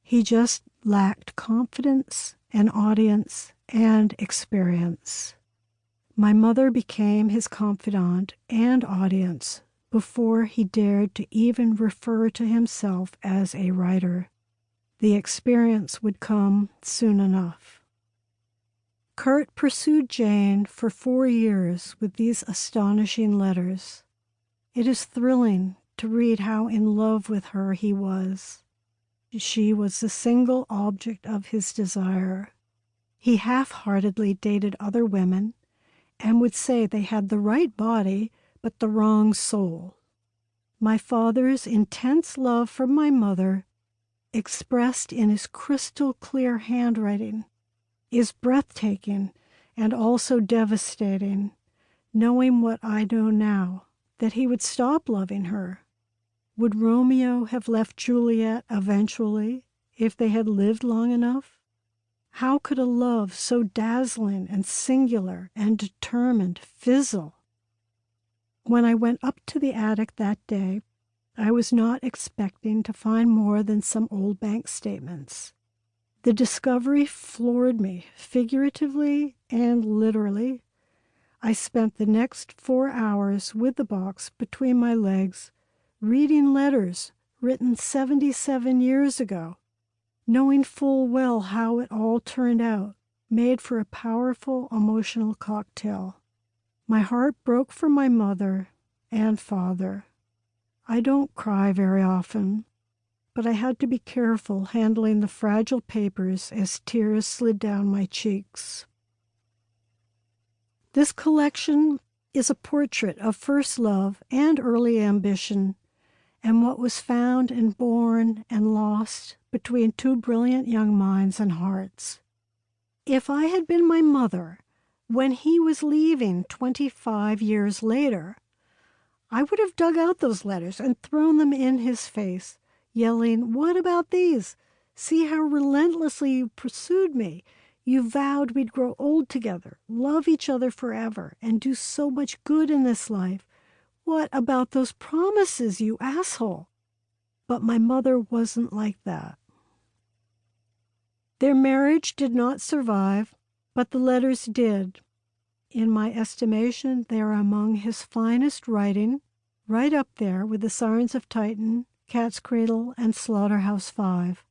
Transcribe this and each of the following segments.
He just lacked confidence and audience and experience. My mother became his confidant and audience before he dared to even refer to himself as a writer. The experience would come soon enough. Kurt pursued Jane for 4 years with these astonishing letters. It is thrilling to read how in love with her he was. She was the single object of his desire. He half-heartedly dated other women and would say they had the right body but the wrong soul. My father's intense love for my mother, expressed in his crystal-clear handwriting, is breathtaking and also devastating, knowing what I know now, that he would stop loving her. Would Romeo have left Juliet eventually if they had lived long enough? How could a love so dazzling and singular and determined fizzle? When I went up to the attic that day, I was not expecting to find more than some old bank statements. The discovery floored me, figuratively and literally. I spent the next 4 hours with the box between my legs, reading letters written 77 years ago, knowing full well how it all turned out, made for a powerful emotional cocktail. My heart broke for my mother and father. I don't cry very often, but I had to be careful handling the fragile papers as tears slid down my cheeks. This collection is a portrait of first love and early ambition, and what was found and born and lost between 2 brilliant young minds and hearts. If I had been my mother when he was leaving 25 years later, I would have dug out those letters and thrown them in his face, yelling, "What about these? See how relentlessly you pursued me. You vowed we'd grow old together, love each other forever, and do so much good in this life. What about those promises, you asshole?" But my mother wasn't like that. Their marriage did not survive, but the letters did. In my estimation, they are among his finest writing, right up there with the Sirens of Titan, Cat's Cradle, and Slaughterhouse-Five.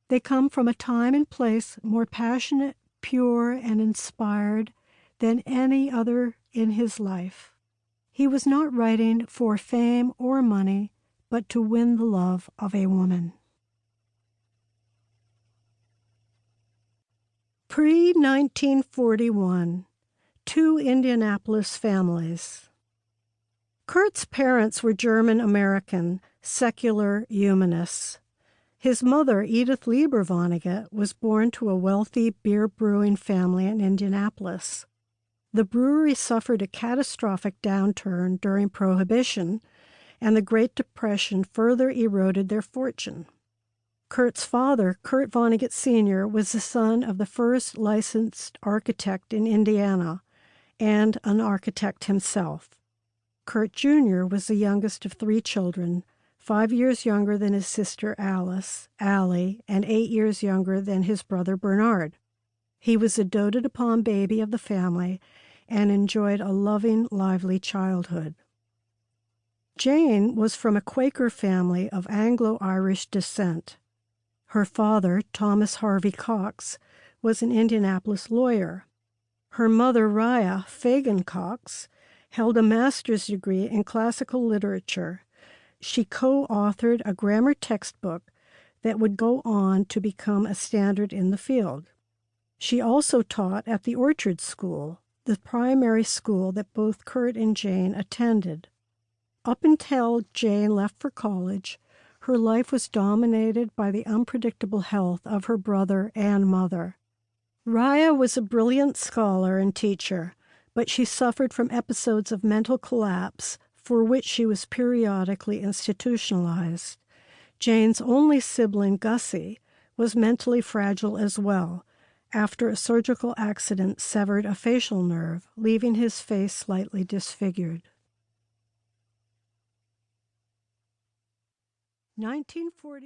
They come from a time and place more passionate, pure, and inspired than any other in his life. He was not writing for fame or money, but to win the love of a woman. Pre-1941, 2 Indianapolis families. Kurt's parents were German-American, secular humanists. His mother, Edith Vonnegut, was born to a wealthy beer-brewing family in Indianapolis. The brewery suffered a catastrophic downturn during Prohibition, and the Great Depression further eroded their fortune. Kurt's father, Kurt Vonnegut Sr., was the son of the first licensed architect in Indiana and an architect himself. Kurt Jr. was the youngest of 3 children, 5 years younger than his sister Alice, Allie, and 8 years younger than his brother Bernard. He was a doted-upon baby of the family and enjoyed a loving, lively childhood. Jane was from a Quaker family of Anglo-Irish descent. Her father, Thomas Harvey Cox, was an Indianapolis lawyer. Her mother, Rhea Fagan Cox, held a master's degree in classical literature. She co-authored a grammar textbook that would go on to become a standard in the field. She also taught at the Orchard School, the primary school that both Kurt and Jane attended. Up until Jane left for college, her life was dominated by the unpredictable health of her brother and mother. Rhea was a brilliant scholar and teacher, but she suffered from episodes of mental collapse for which she was periodically institutionalized. Jane's only sibling, Gussie, was mentally fragile as well, after a surgical accident severed a facial nerve, leaving his face slightly disfigured. 1941.